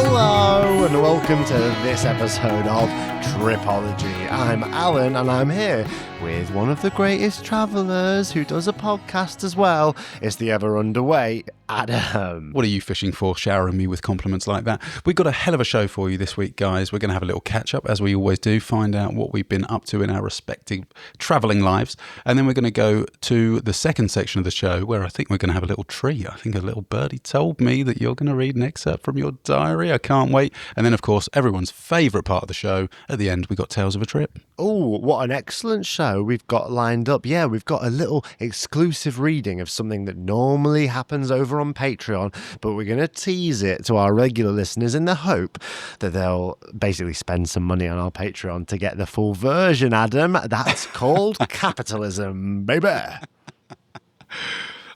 Hello and welcome to this episode of Tripology. I'm Alun and I'm here with one of the greatest travellers who does a podcast as well. It's the ever underway Adam. What are you fishing for, showering me with compliments like that? We've got a hell of a show for you this week, guys. We're going to have a little catch-up, as we always do, find out what we've been up to in our respective travelling lives. And then we're going to go to the second section of the show, where I think we're going to have a little treat. I think a little birdie told me that you're going to read an excerpt from your diary. I can't wait. And then, of course, everyone's favourite part of the show, at the end, we got Tales of a Trip. Oh, what an excellent show we've got lined up. Yeah, we've got a little exclusive reading of something that normally happens over on Patreon, but we're going to tease it to our regular listeners in the hope that they'll basically spend some money on our Patreon to get the full version, Adam. That's called capitalism, baby.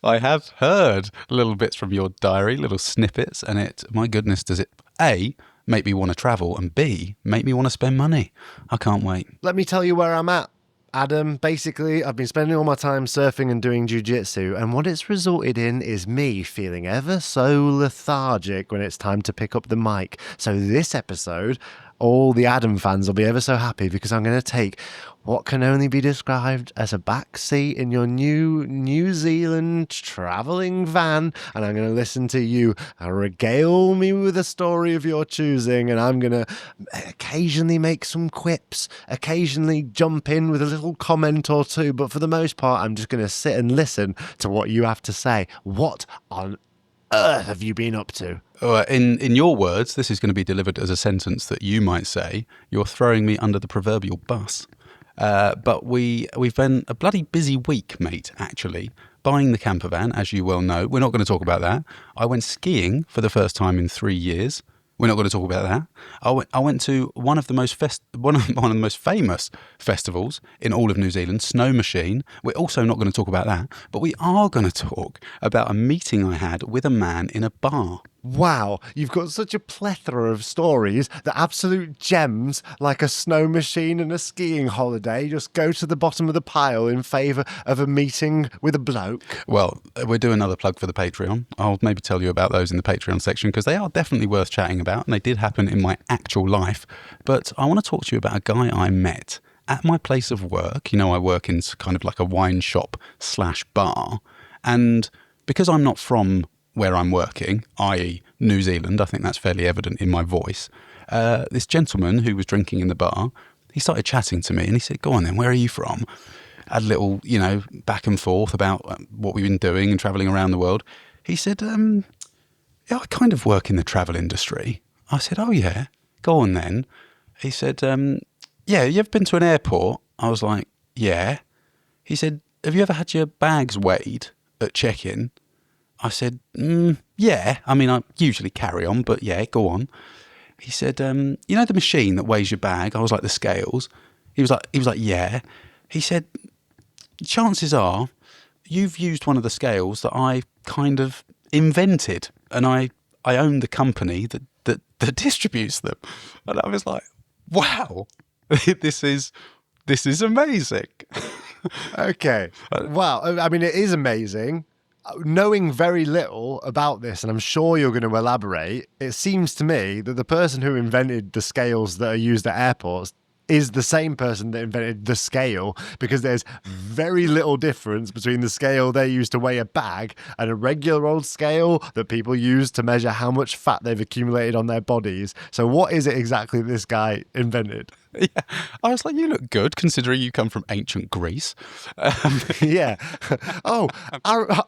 I have heard little bits from your diary, little snippets, and my goodness, does it, A, make me want to travel, and B, make me want to spend money. I can't wait. Let me tell you where I'm at, Adam. Basically, I've been spending all my time surfing and doing jiu-jitsu, and what it's resulted in is me feeling ever so lethargic when it's time to pick up the mic. So this episode, all the Adam fans will be ever so happy because I'm going to take what can only be described as a back seat in your new New Zealand travelling van, and I'm going to listen to you regale me with a story of your choosing, and I'm going to occasionally make some quips, occasionally jump in with a little comment or two, but for the most part, I'm just going to sit and listen to what you have to say. What on earth have you been up to? In your words, this is going to be delivered as a sentence that you might say, you're throwing me under the proverbial bus. But we've been a bloody busy week, mate, actually, buying the camper van, as you well know. We're not going to talk about that. I went skiing for the first time in 3 years. We're not going to talk about that. I went to one of the most one of the most famous festivals in all of New Zealand, Snow Machine. We're also not going to talk about that, but we are going to talk about a meeting I had with a man in a bar. Wow, you've got such a plethora of stories that absolute gems like a snow machine and a skiing holiday just go to the bottom of the pile in favour of a meeting with a bloke. Well, we're doing another plug for the Patreon. I'll maybe tell you about those in the Patreon section because they are definitely worth chatting about and they did happen in my actual life. But I want to talk to you about a guy I met at my place of work. You know, I work in kind of like a wine shop / bar. And because I'm not from where I'm working, i.e. New Zealand, I think that's fairly evident in my voice, this gentleman who was drinking in the bar, he started chatting to me and he said, go on then, where are you from? Had a little, back and forth about what we've been doing and travelling around the world. He said, yeah, I kind of work in the travel industry. I said, oh yeah, go on then. He said, yeah, you ever been to an airport? I was like, yeah. He said, have you ever had your bags weighed at check-in? I said, yeah. I mean, I usually carry on, but yeah, go on. He said, you know the machine that weighs your bag? I was like, the scales. He was like, yeah. He said, chances are you've used one of the scales that I kind of invented, and I own the company that distributes them. And I was like, wow, this is amazing. Okay. Wow. I mean, it is amazing. Knowing very little about this, and I'm sure you're going to elaborate, it seems to me that the person who invented the scales that are used at airports is the same person that invented the scale, because there's very little difference between the scale they use to weigh a bag and a regular old scale that people use to measure how much fat they've accumulated on their bodies. So what is it exactly this guy invented? Yeah, I was like, you look good considering you come from ancient Greece. Yeah. Oh,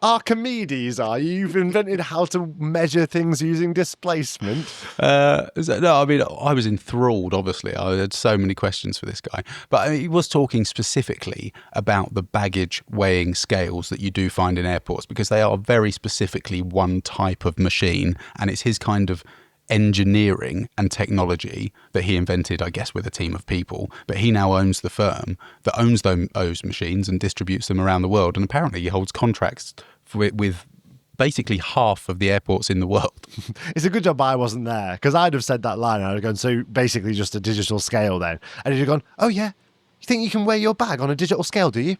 Archimedes, you've invented how to measure things using displacement. No, I mean, I was enthralled, obviously. I had so many questions for this guy. But he was talking specifically about the baggage weighing scales that you do find in airports, because they are very specifically one type of machine, and it's his kind of engineering and technology that he invented, I guess, with a team of people. But he now owns the firm that owns those machines and distributes them around the world. And apparently he holds contracts with basically half of the airports in the world. It's a good job I wasn't there, because I'd have said that line. I'd have gone, so basically just a digital scale then. And he'd have gone, oh yeah, you think you can weigh your bag on a digital scale, do you?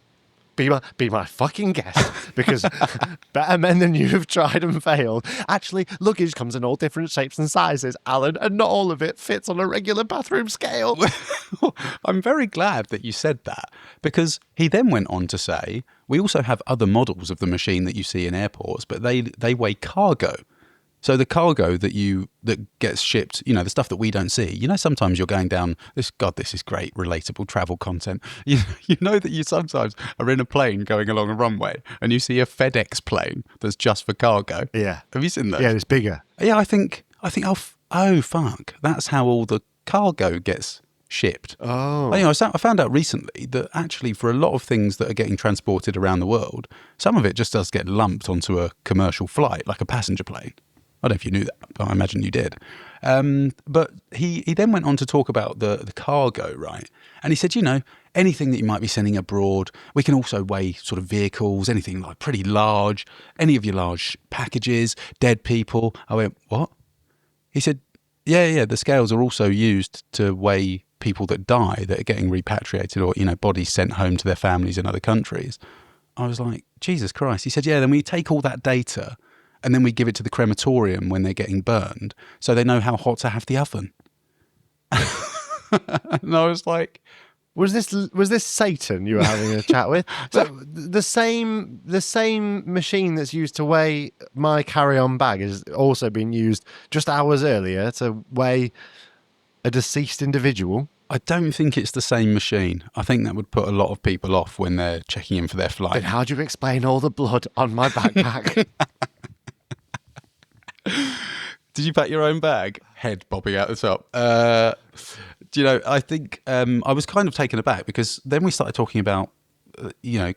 Be my fucking guest, because better men than you have tried and failed. Actually, luggage comes in all different shapes and sizes, Alan, and not all of it fits on a regular bathroom scale. I'm very glad that you said that, because he then went on to say, we also have other models of the machine that you see in airports, but they weigh cargo. So the cargo that gets shipped, the stuff that we don't see. Sometimes you're going down this. God, this is great, relatable travel content. You know that you sometimes are in a plane going along a runway and you see a FedEx plane that's just for cargo. Yeah. Have you seen that? Yeah, it's bigger. Yeah, I think. Oh fuck, that's how all the cargo gets shipped. Oh. I found out recently that actually for a lot of things that are getting transported around the world, some of it just does get lumped onto a commercial flight, like a passenger plane. I don't know if you knew that, but I imagine you did. But he then went on to talk about the cargo, right? And he said, anything that you might be sending abroad, we can also weigh sort of vehicles, anything like pretty large, any of your large packages, dead people. I went, what? He said, yeah, the scales are also used to weigh people that die, that are getting repatriated or, bodies sent home to their families in other countries. I was like, Jesus Christ. He said, yeah, then we take all that data and then we give it to the crematorium when they're getting burned so they know how hot to have the oven. And I was like... Was this Satan you were having a chat with? So the same machine that's used to weigh my carry-on bag has also been used just hours earlier to weigh a deceased individual. I don't think it's the same machine. I think that would put a lot of people off when they're checking in for their flight. Then how do you explain all the blood on my backpack? Did you pack your own bag? Head bobbing out the top. I think I was kind of taken aback because then we started talking about,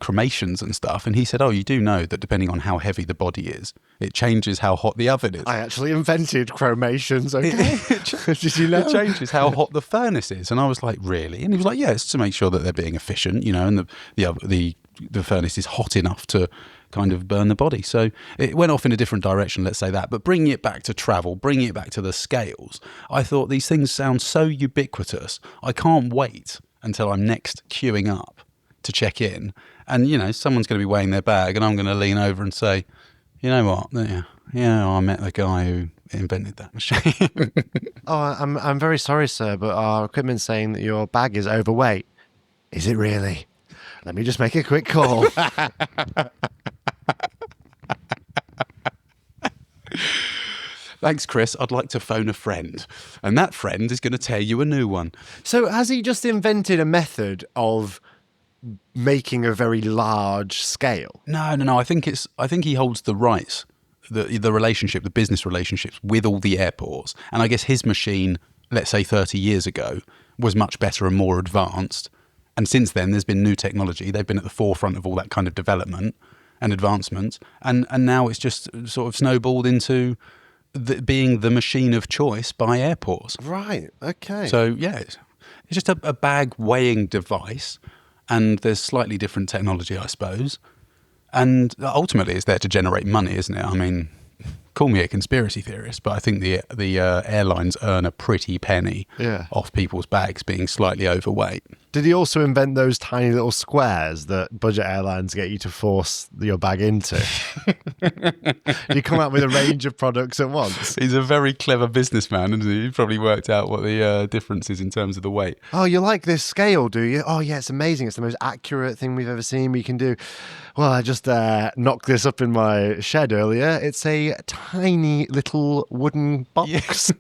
cremations and stuff. And he said, you do know that depending on how heavy the body is, it changes how hot the oven is. I actually invented cremations, okay? Did you know? It changes how hot the furnace is. And I was like, really? And he was like, yeah, it's to make sure that they're being efficient, and the furnace is hot enough to kind of burn the body. So it went off in a different direction, let's say that. But bringing it back to travel, bringing it back to the scales, I thought these things sound so ubiquitous. I can't wait until I'm next queuing up to check in. And, someone's going to be weighing their bag and I'm going to lean over and say, you know what? Yeah, I met the guy who invented that machine. I'm very sorry, sir, but our equipment's saying that your bag is overweight. Is it really? Let me just make a quick call. Thanks, Chris. I'd like to phone a friend. And that friend is going to tear you a new one. So has he just invented a method of making a very large scale? No. I think he holds the rights, the relationship, the business relationships with all the airports. And I guess his machine, let's say 30 years ago, was much better and more advanced. And since then, there's been new technology. They've been at the forefront of all that kind of development and advancement. And now it's just sort of snowballed into being the machine of choice by airports. Right, okay. So, yeah, it's just a bag weighing device. And there's slightly different technology, I suppose. And ultimately, it's there to generate money, isn't it? I mean, call me a conspiracy theorist, but I think the airlines earn a pretty penny off people's bags being slightly overweight. Did he also invent those tiny little squares that budget airlines get you to force your bag into? You come out with a range of products at once. He's a very clever businessman, isn't he? He probably worked out what the difference is in terms of the weight. Oh, you like this scale, do you? Oh, yeah, it's amazing. It's the most accurate thing we've ever seen. We can do... Well, I just knocked this up in my shed earlier. It's a tiny little wooden box. Yes.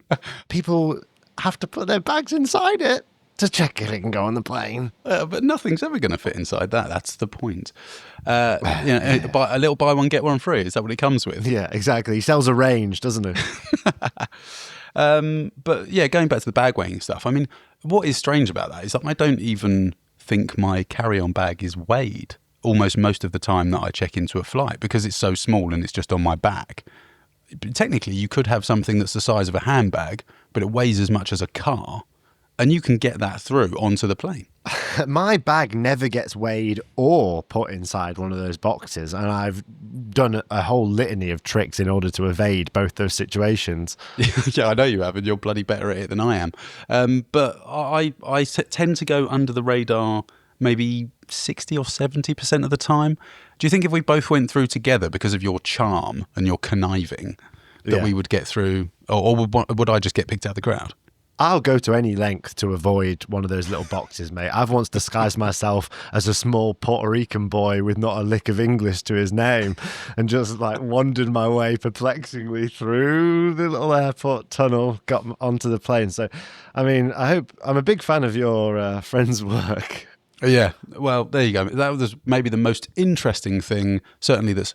People have to put their bags inside it to check if it can go on the plane. But nothing's ever going to fit inside that. That's the point. A little buy one, get one free. Is that what it comes with? Yeah, exactly. He sells a range, doesn't he? But yeah, going back to the bag weighing stuff, I mean, what is strange about that is that I don't even think my carry-on bag is weighed almost most of the time that I check into a flight because it's so small and it's just on my back. Technically, you could have something that's the size of a handbag, but it weighs as much as a car, and you can get that through onto the plane. My bag never gets weighed or put inside one of those boxes, and I've done a whole litany of tricks in order to evade both those situations. Yeah, I know you have, and you're bloody better at it than I am. But I tend to go under the radar maybe 60 or 70% of the time. Do you think if we both went through together because of your charm and your conniving that we would get through, or would I just get picked out of the crowd? I'll go to any length to avoid one of those little boxes, mate. I've once disguised myself as a small Puerto Rican boy with not a lick of English to his name and just like wandered my way perplexingly through the little airport tunnel, got onto the plane. So, I mean, I'm a big fan of your friend's work. Yeah, well, there you go. That was maybe the most interesting thing, certainly that's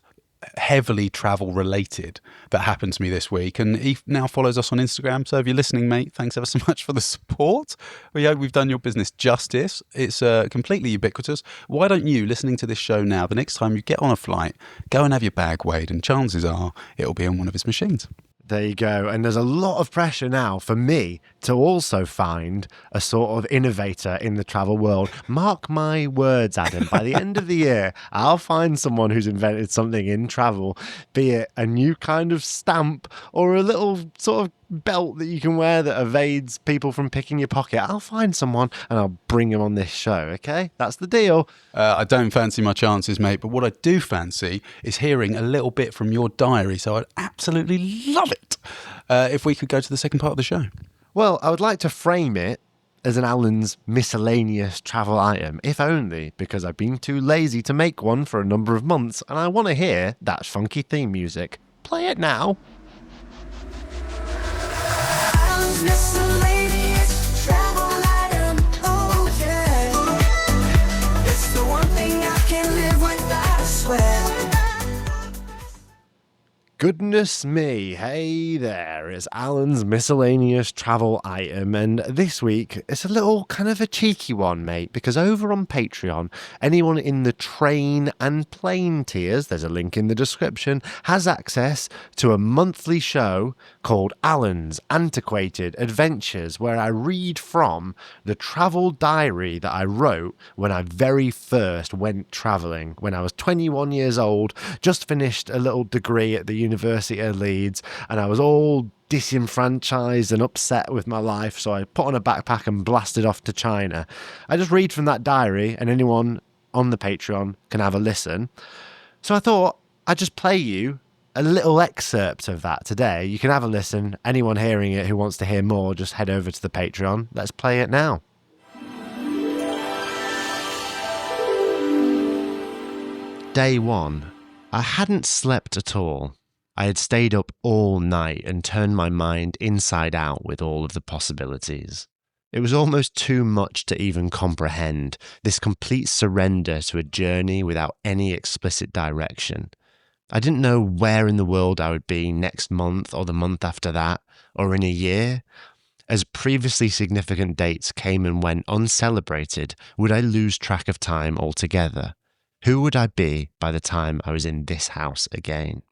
heavily travel related, that happened to me this week. And he now follows us on Instagram. So if you're listening, mate, thanks ever so much for the support. We hope we've done your business justice. It's completely ubiquitous. Why don't you, listening to this show now, the next time you get on a flight, go and have your bag weighed, and chances are it'll be on one of his machines. There you go. And there's a lot of pressure now for me to also find a sort of innovator in the travel world. Mark my words, Adam, by the end of the year, I'll find someone who's invented something in travel, be it a new kind of stamp or a little sort of belt that you can wear that evades people from picking your pocket. I'll find someone and I'll bring him on this show, okay? That's the deal. I don't fancy my chances, mate, but what I do fancy is hearing a little bit from your diary, so I'd absolutely love it if we could go to the second part of the show. Well, I would like to frame it as an Alun's miscellaneous travel item, if only because I've been too lazy to make one for a number of months and I want to hear that funky theme music. Play it now. Miscellaneous travel item, oh yeah. It's the one thing I can't live without, I swear. Goodness me, hey there, it's Alan's miscellaneous travel item, and this week it's a little kind of a cheeky one, mate, because over on Patreon, anyone in the train and plane tiers, there's a link in the description, has access to a monthly show called Alan's Antiquated Adventures, where I read from the travel diary that I wrote when I very first went travelling, when I was 21 years old, just finished a little degree at the University of Leeds, and I was all disenfranchised and upset with my life, so I put on a backpack and blasted off to China. I just read from that diary, and anyone on the Patreon can have a listen. So I thought I'd just play you a little excerpt of that today. You can have a listen. Anyone hearing it who wants to hear more, just head over to the Patreon. Let's play it now. Day 1. I hadn't slept at all. I had stayed up all night and turned my mind inside out with all of the possibilities. It was almost too much to even comprehend, this complete surrender to a journey without any explicit direction. I didn't know where in the world I would be next month or the month after that, or in a year. As previously significant dates came and went uncelebrated, would I lose track of time altogether? Who would I be by the time I was in this house again?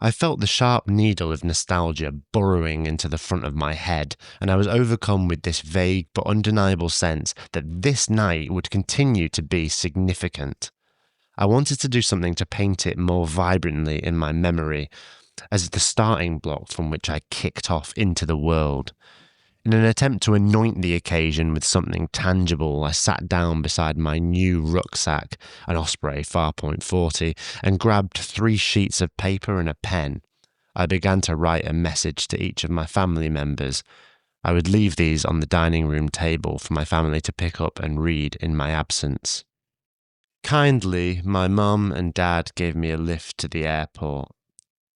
I felt the sharp needle of nostalgia burrowing into the front of my head, and I was overcome with this vague but undeniable sense that this night would continue to be significant. I wanted to do something to paint it more vibrantly in my memory, as the starting block from which I kicked off into the world. In an attempt to anoint the occasion with something tangible, I sat down beside my new rucksack, an Osprey Farpoint 40, and grabbed 3 sheets of paper and a pen. I began to write a message to each of my family members. I would leave these on the dining room table for my family to pick up and read in my absence. Kindly, my mum and dad gave me a lift to the airport.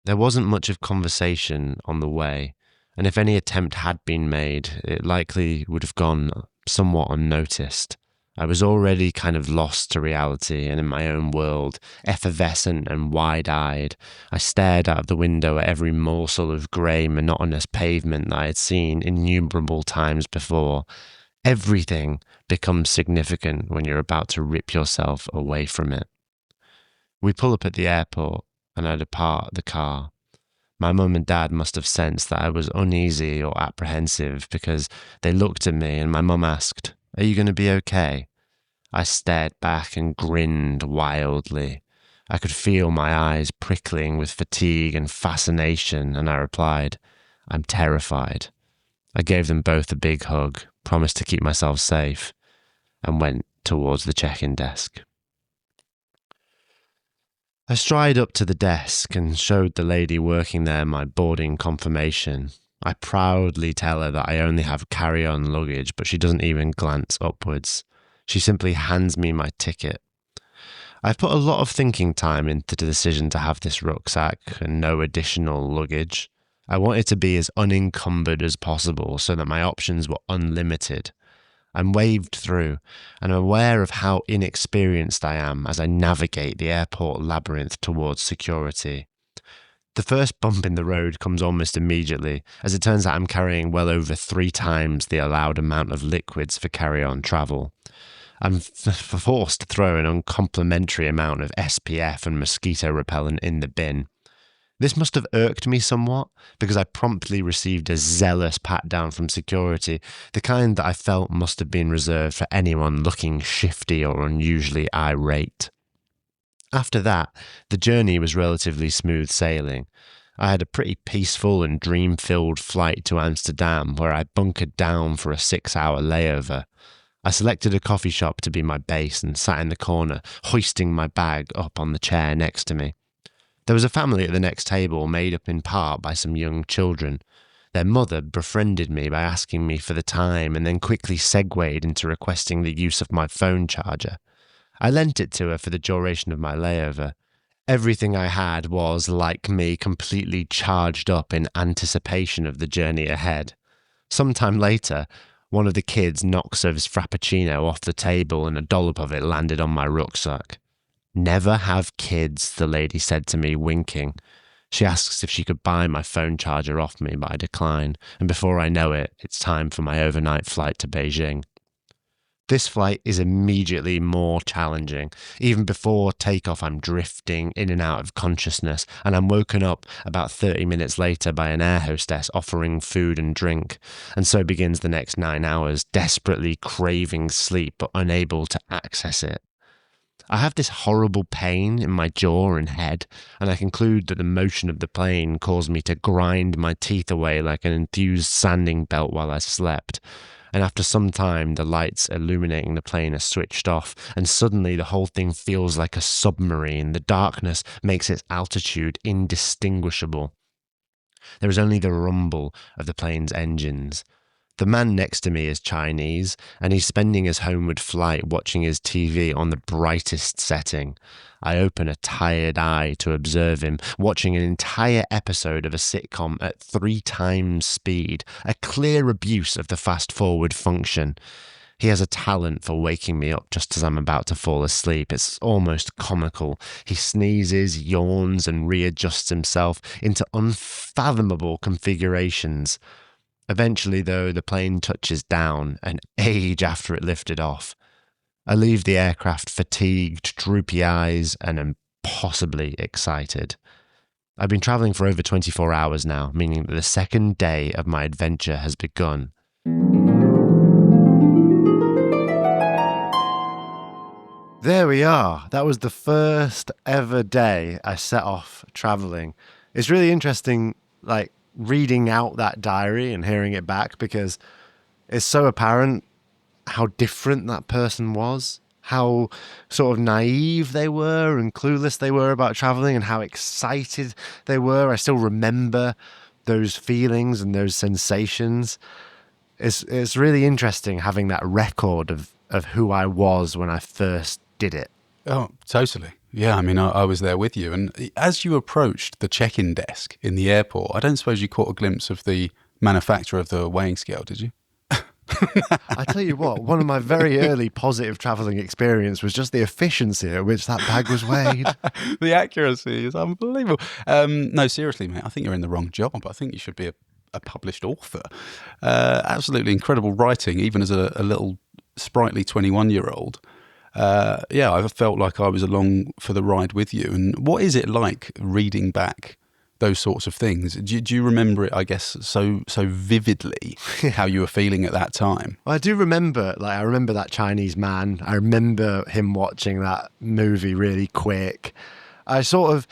There wasn't much of conversation on the way, and if any attempt had been made, it likely would have gone somewhat unnoticed. I was already kind of lost to reality and in my own world, effervescent and wide-eyed. I stared out of the window at every morsel of grey, monotonous pavement that I had seen innumerable times before. Everything becomes significant when you're about to rip yourself away from it. We pull up at the airport, and I depart the car. My mum and dad must have sensed that I was uneasy or apprehensive because they looked at me and my mum asked, "Are you going to be okay?" I stared back and grinned wildly. I could feel my eyes prickling with fatigue and fascination, and I replied, "I'm terrified." I gave them both a big hug, promised to keep myself safe, and went towards the check-in desk. I stride up to the desk and showed the lady working there my boarding confirmation. I proudly tell her that I only have carry-on luggage, but she doesn't even glance upwards. She simply hands me my ticket. I've put a lot of thinking time into the decision to have this rucksack and no additional luggage. I want it to be as unencumbered as possible so that my options were unlimited. I'm waved through, and I'm aware of how inexperienced I am as I navigate the airport labyrinth towards security. The first bump in the road comes almost immediately, as it turns out I'm carrying well over 3 times the allowed amount of liquids for carry-on travel. I'm forced to throw an uncomplimentary amount of SPF and mosquito repellent in the bin. This must have irked me somewhat, because I promptly received a zealous pat-down from security, the kind that I felt must have been reserved for anyone looking shifty or unusually irate. After that, the journey was relatively smooth sailing. I had a pretty peaceful and dream-filled flight to Amsterdam, where I bunkered down for a 6-hour layover. I selected a coffee shop to be my base and sat in the corner, hoisting my bag up on the chair next to me. There was a family at the next table made up in part by some young children. Their mother befriended me by asking me for the time and then quickly segued into requesting the use of my phone charger. I lent it to her for the duration of my layover. Everything I had was, like me, completely charged up in anticipation of the journey ahead. Sometime later, one of the kids knocks his frappuccino off the table and a dollop of it landed on my rucksack. "Never have kids," the lady said to me, winking. She asks if she could buy my phone charger off me, but I decline, and before I know it, it's time for my overnight flight to Beijing. This flight is immediately more challenging. Even before takeoff, I'm drifting in and out of consciousness, and I'm woken up about 30 minutes later by an air hostess offering food and drink, and so begins the next 9 hours, desperately craving sleep but unable to access it. I have this horrible pain in my jaw and head, and I conclude that the motion of the plane caused me to grind my teeth away like an enthused sanding belt while I slept. And after some time, the lights illuminating the plane are switched off, and suddenly the whole thing feels like a submarine. The darkness makes its altitude indistinguishable. There is only the rumble of the plane's engines. The man next to me is Chinese, and he's spending his homeward flight watching his TV on the brightest setting. I open a tired eye to observe him, watching an entire episode of a sitcom at 3 times speed, a clear abuse of the fast-forward function. He has a talent for waking me up just as I'm about to fall asleep. It's almost comical. He sneezes, yawns, and readjusts himself into unfathomable configurations. Eventually, though, the plane touches down, an age after it lifted off. I leave the aircraft fatigued, droopy eyes, and impossibly excited. I've been travelling for over 24 hours now, meaning that the second day of my adventure has begun. There we are. That was the first ever day I set off travelling. It's really interesting, reading out that diary and hearing it back, because it's so apparent how different that person was, how sort of naive they were and clueless they were about traveling, and how excited they were. I still remember those feelings and those sensations. It's really interesting having that record of who I was when I first did it. Oh, totally. Yeah, I mean, I was there with you. And as you approached the check-in desk in the airport, I don't suppose you caught a glimpse of the manufacturer of the weighing scale, did you? I tell you what, one of my very early positive travelling experience was just the efficiency at which that bag was weighed. The accuracy is unbelievable. No, seriously, mate, I think you're in the wrong job. I think you should be a published author. Absolutely incredible writing, even as a little sprightly 21-year-old. I felt like I was along for the ride with you. And what is it like reading back those sorts of things? Do you remember it, I guess, so vividly, how you were feeling at that time? Well, I do remember, I remember that Chinese man. I remember him watching that movie really quick. I sort of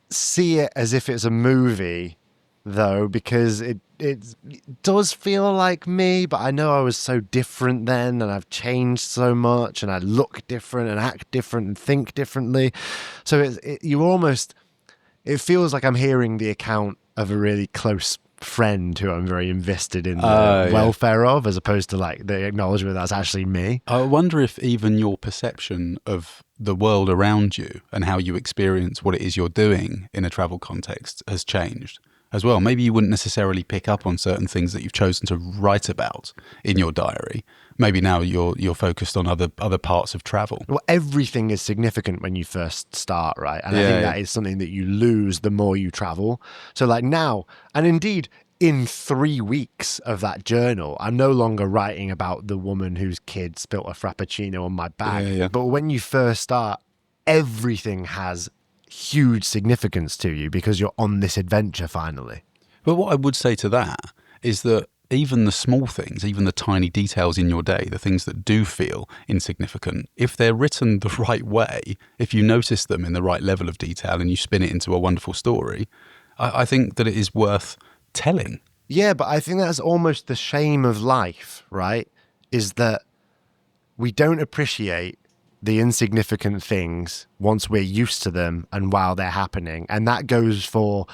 see it as if it's a movie, though, because it does feel like me, but I know I was so different then, and I've changed so much, and I look different and act different and think differently. So it feels like I'm hearing the account of a really close friend who I'm very invested in the welfare of, as opposed to like the acknowledgement that's actually me. I wonder if even your perception of the world around you and how you experience what it is you're doing in a travel context has changed as well. Maybe you wouldn't necessarily pick up on certain things that you've chosen to write about in your diary. Maybe now you're focused on other parts of travel. Well, everything is significant when you first start, right? And I think that is something that you lose the more you travel. So like now, and indeed in 3 weeks of that journal, I'm no longer writing about the woman whose kid spilt a frappuccino on my bag. But when you first start, everything has huge significance to you because you're on this adventure finally. But what I would say to that is that even the small things, even the tiny details in your day, the things that do feel insignificant, if they're written the right way, if you notice them in the right level of detail and you spin it into a wonderful story, I think that it is worth telling. Yeah, but I think that's almost the shame of life, right? Is that we don't appreciate the insignificant things once we're used to them and while they're happening. And that goes for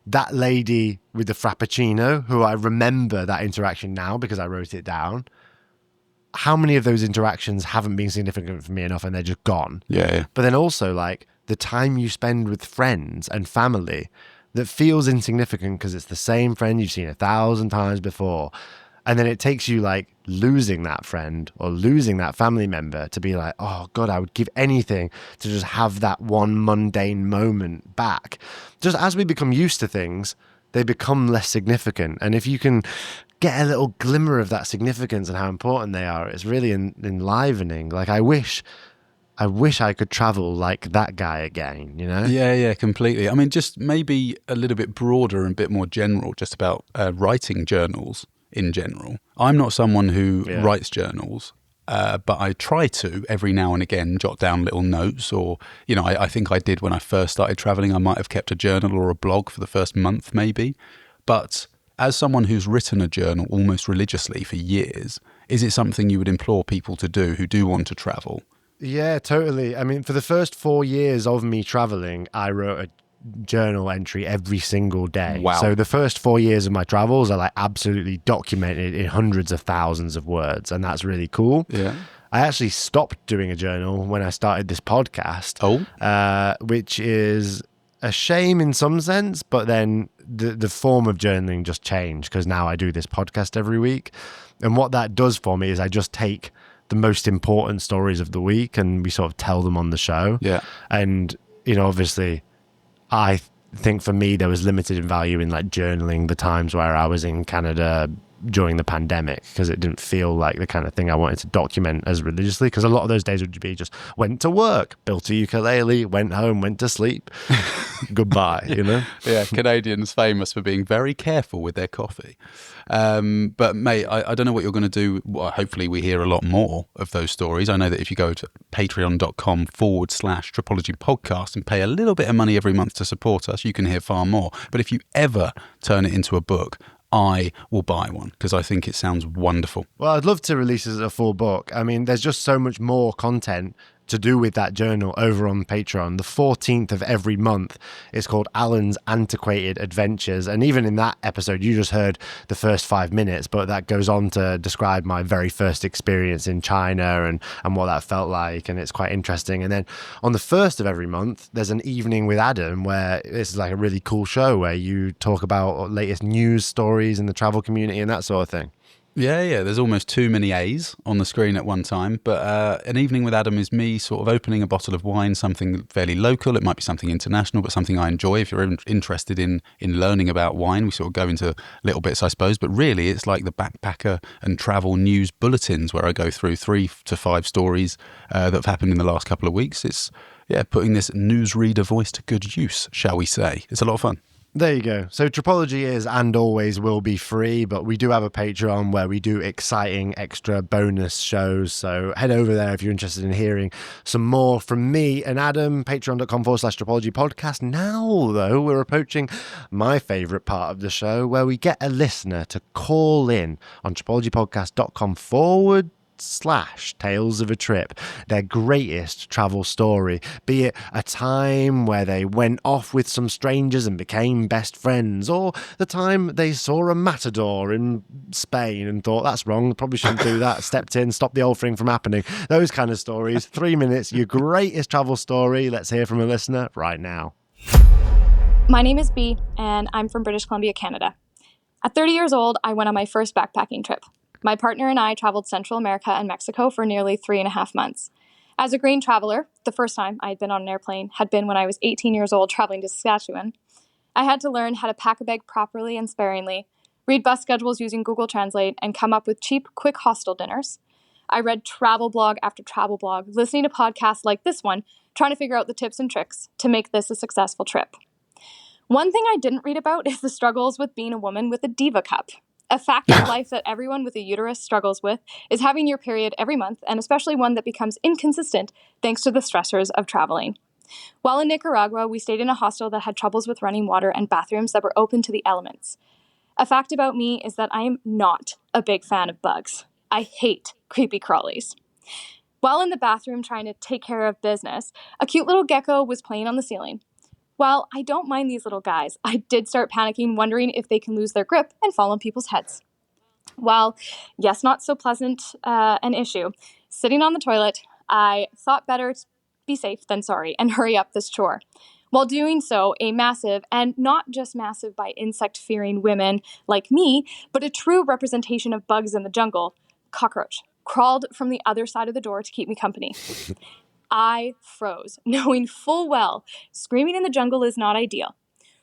that lady with the frappuccino, who I remember that interaction now because I wrote it down. How many of those interactions haven't been significant for me enough and they're just gone? Yeah. But then also like the time you spend with friends and family that feels insignificant because it's the same friend you've seen 1,000 times before. And then it takes you like losing that friend or losing that family member to be like, oh God, I would give anything to just have that one mundane moment back. Just as we become used to things, they become less significant. And if you can get a little glimmer of that significance and how important they are, it's really enlivening. Like I wish I could travel like that guy again, you know? Yeah, completely. I mean, just maybe a little bit broader and a bit more general, just about writing journals in general. I'm not someone who writes journals, but I try to every now and again jot down little notes, or, you know, I think I did when I first started traveling. I might have kept a journal or a blog for the first month maybe. But as someone who's written a journal almost religiously for years, is it something you would implore people to do who do want to travel? Yeah, totally. I mean, for the first 4 years of me traveling, I wrote a journal entry every single day. Wow. So the first 4 years of my travels are like absolutely documented in hundreds of thousands of words, and that's really cool. Yeah. I actually stopped doing a journal when I started this podcast. Which is a shame in some sense, but then the form of journaling just changed because now I do this podcast every week. And what that does for me is I just take the most important stories of the week and we sort of tell them on the show. Yeah. And, you know, obviously I think for me there was limited value in like journaling the times where I was in Canada during the pandemic, because it didn't feel like the kind of thing I wanted to document as religiously, because a lot of those days would be just went to work, built a ukulele, went home, went to sleep, goodbye, you know? Yeah, Canadians famous for being very careful with their coffee. But mate, I don't know what you're going to do. Well, hopefully we hear a lot more of those stories. I know that if you go to patreon.com/Tripology podcast and pay a little bit of money every month to support us, you can hear far more. But if you ever turn it into a book, I will buy one because I think it sounds wonderful. Well, I'd love to release it as a full book. I mean, there's just so much more content to do with that journal over on Patreon. The 14th of every month is called Alun's Antiquated Adventures. And even in that episode, you just heard the first 5 minutes, but that goes on to describe my very first experience in China and what that felt like. And it's quite interesting. And then on the 1st of every month, there's an evening with Adam where this is like a really cool show where you talk about latest news stories in the travel community and that sort of thing. Yeah. There's almost too many A's on the screen at one time. But an evening with Adam is me sort of opening a bottle of wine, something fairly local. It might be something international, but something I enjoy. If you're interested in learning about wine, we sort of go into little bits, I suppose. But really, it's like the backpacker and travel news bulletins where I go through 3 to 5 stories that have happened in the last couple of weeks. It's, putting this newsreader voice to good use, shall we say. It's a lot of fun. There you go. So Tripology is and always will be free, but we do have a Patreon where we do exciting extra bonus shows. So head over there if you're interested in hearing some more from me and Adam, patreon.com/Tripology podcast. Now, though, we're approaching my favourite part of the show where we get a listener to call in on tripologypodcast.com/Tales of a Trip, their greatest travel story, be it a time where they went off with some strangers and became best friends, or the time they saw a matador in Spain and thought, that's wrong, probably shouldn't do that, stepped in, stopped the whole thing from happening. Those kind of stories. 3 minutes, your greatest travel story. Let's hear from a listener right now. My name is Bea, and I'm from British Columbia, Canada. At 30 years old, I went on my first backpacking trip. My partner and I traveled Central America and Mexico for nearly 3.5 months. As a green traveler, the first time I had been on an airplane had been when I was 18 years old traveling to Saskatchewan. I had to learn how to pack a bag properly and sparingly, read bus schedules using Google Translate, and come up with cheap, quick hostel dinners. I read travel blog after travel blog, listening to podcasts like this one, trying to figure out the tips and tricks to make this a successful trip. One thing I didn't read about is the struggles with being a woman with a diva cup. A fact of life that everyone with a uterus struggles with is having your period every month, and especially one that becomes inconsistent thanks to the stressors of traveling. While in Nicaragua, we stayed in a hostel that had troubles with running water and bathrooms that were open to the elements. A fact about me is that I am not a big fan of bugs. I hate creepy crawlies. While in the bathroom trying to take care of business, a cute little gecko was playing on the ceiling. While I don't mind these little guys, I did start panicking, wondering if they can lose their grip and fall on people's heads. While, yes, not so pleasant an issue, sitting on the toilet, I thought better to be safe than sorry and hurry up this chore. While doing so, a massive, and not just massive by insect-fearing women like me, but a true representation of bugs in the jungle, cockroach, crawled from the other side of the door to keep me company. I froze, knowing full well screaming in the jungle is not ideal.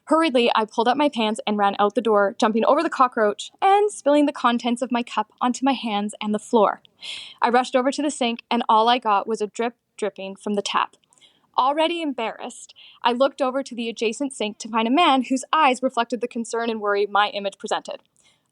Hurriedly, I pulled up my pants and ran out the door, jumping over the cockroach and spilling the contents of my cup onto my hands and the floor. I rushed over to the sink, and all I got was a drip dripping from the tap. Already embarrassed, I looked over to the adjacent sink to find a man whose eyes reflected the concern and worry my image presented.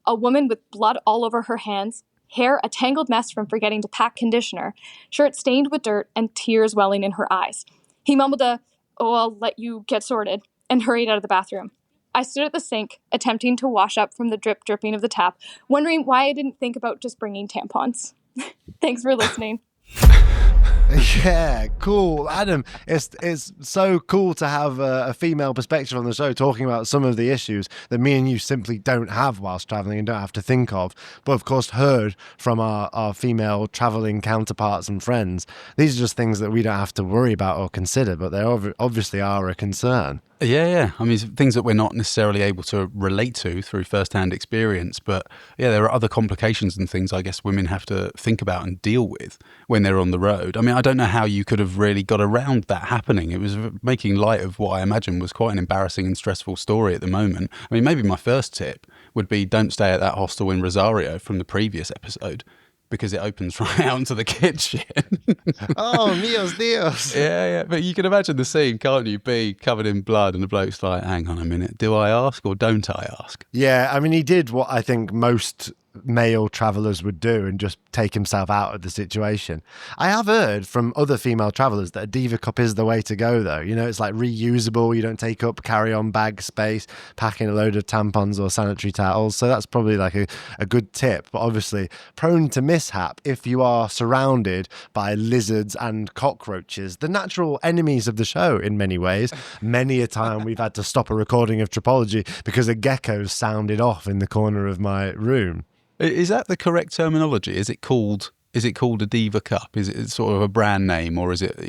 A woman with blood all over her hands, hair a tangled mess from forgetting to pack conditioner, shirt stained with dirt, and tears welling in her eyes. He mumbled "Oh, I'll let you get sorted," and hurried out of the bathroom. I stood at the sink, attempting to wash up from the drip dripping of the tap, wondering why I didn't think about just bringing tampons. Thanks for listening. Yeah, cool. Adam, it's so cool to have a female perspective on the show talking about some of the issues that me and you simply don't have whilst traveling and don't have to think of, but of course heard from our female traveling counterparts and friends. These are just things that we don't have to worry about or consider, but they obviously are a concern. Yeah. I mean, things that we're not necessarily able to relate to through first-hand experience. But yeah, there are other complications and things I guess women have to think about and deal with when they're on the road. I mean, I don't know how you could have really got around that happening. It was making light of what I imagine was quite an embarrassing and stressful story at the moment. I mean, maybe my first tip would be don't stay at that hostel in Rosario from the previous episode, because it opens right out into the kitchen. Oh, Dios. Yeah. But you can imagine the scene, can't you? Be covered in blood and the bloke's like, hang on a minute, do I ask or don't I ask? Yeah, I mean, he did what I think most male travellers would do and just take himself out of the situation. I have heard from other female travellers that a diva cup is the way to go, though. You know, it's like reusable, you don't take up carry-on bag space, packing a load of tampons or sanitary towels, so that's probably like a good tip, but obviously prone to mishap if you are surrounded by lizards and cockroaches, the natural enemies of the show in many ways. Many a time we've had to stop a recording of Tripology because a gecko sounded off in the corner of my room. Is that the correct terminology? Is it called a diva cup? Is it sort of a brand name, or is it,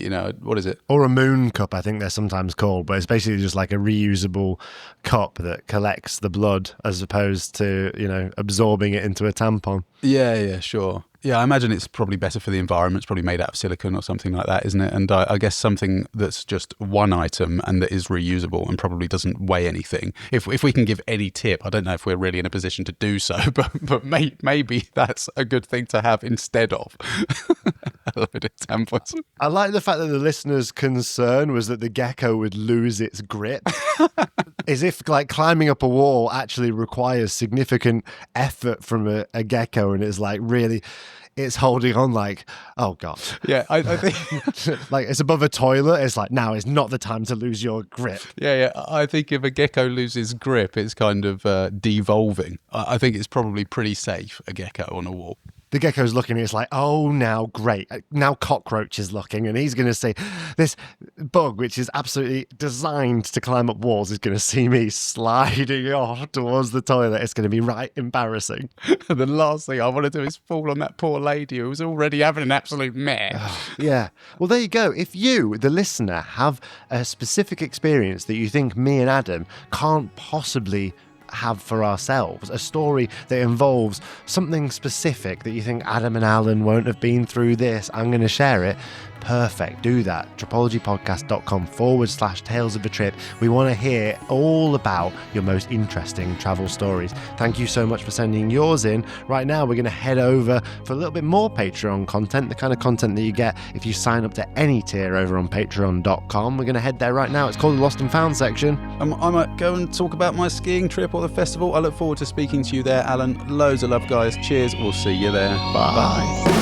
what is it? Or a moon cup, I think they're sometimes called, but it's basically just like a reusable cup that collects the blood as opposed to, absorbing it into a tampon. Yeah, sure. Yeah, I imagine it's probably better for the environment. It's probably made out of silicone or something like that, isn't it? And I guess something that's just one item and that is reusable and probably doesn't weigh anything. If we can give any tip, I don't know if we're really in a position to do so, but maybe that's a good thing to have instead of a load of tampons. I like the fact that the listener's concern was that the gecko would lose its grip. As if like climbing up a wall actually requires significant effort from a gecko, and it's like really, it's holding on like, oh God. Yeah, I think like it's above a toilet. It's like, now is not the time to lose your grip. Yeah. I think if a gecko loses grip, it's kind of devolving. I think it's probably pretty safe, a gecko on a wall. The gecko's looking, it's like, oh, now great. Now Cockroach is looking, and he's going to say, this bug, which is absolutely designed to climb up walls, is going to see me sliding off towards the toilet. It's going to be right embarrassing. And the last thing I want to do is fall on that poor lady who was already having an absolute mare. Yeah. Well, there you go. If you, the listener, have a specific experience that you think me and Adam can't possibly have for ourselves, a story that involves something specific that you think Adam and Alun won't have been through this, I'm going to share it. Perfect. Do that. tripologypodcast.com/tales of a trip. We want to hear all about your most interesting travel stories. Thank you so much for sending yours in. Right now, we're going to head over for a little bit more Patreon content, the kind of content that you get if you sign up to any tier over on patreon.com. We're going to head there right now. It's called the Lost and Found section. I might go and talk about my skiing trip or the festival. I look forward to speaking to you there, Alan. Loads of love, guys. Cheers. We'll see you there. Bye.